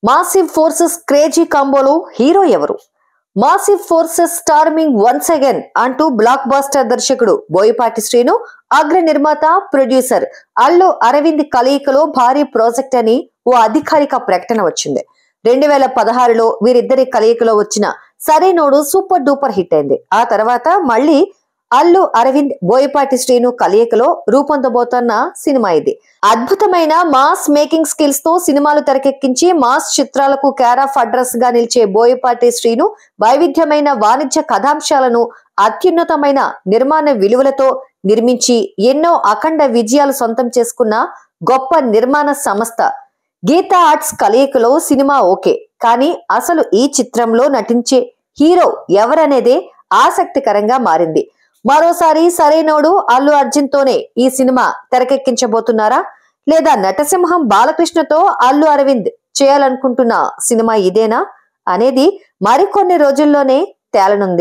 Massive forces crazy కాంబోలో hero ఎవరు? Massive forces storming once again అంటూ black buster దర్శకుడు బోయపాటి శ్రీను, అగ్ర నిర్మాత ప్రొడ్యూసర్ అల్లు అరవింద్ కలయికలో భారీ ప్రాజెక్ట్ అని ఓ అధికారిక ప్రకటన వచ్చింది. 2016లో వీరిద్దరి కలయికలో వచ్చిన సరైనోడు సూపర్ డూపర్ హిట్ అయింది. ఆ తర్వాత మళ్ళీ అల్లు అరవింద్ బోయపాటి శ్రీను కలయికలో రూపొందబోతున్న సినిమా ఇది. అద్భుతమైన మాస్ మేకింగ్ స్కిల్స్ తో సినిమాలు తెరకెక్కించి మాస్ చిత్రాలకు కేర్ ఆఫ్ అడ్రస్ గా నిలిచే బోయపాటి శ్రీను వైవిధ్యమైన వాణిజ్య కథాంశాలను అత్యున్నతమైన నిర్మాణ విలువలతో నిర్మించి ఎన్నో అఖండ విజయాలు సొంతం చేసుకున్న గొప్ప నిర్మాణ సంస్థ గీతా ఆర్ట్స్ కలయికలో సినిమా ఓకే, కానీ అసలు ఈ చిత్రంలో నటించే హీరో ఎవరనేదే ఆసక్తికరంగా మారింది. మరోసారి సరైనోడు అల్లు అర్జున్ తోనే ఈ సినిమా తెరకెక్కించబోతున్నారా, లేదా నటసింహం బాలకృష్ణతో అల్లు అరవింద్ చేయాలనుకుంటున్న సినిమా ఇదేనా అనేది మరికొన్ని రోజుల్లోనే తేలనుంది.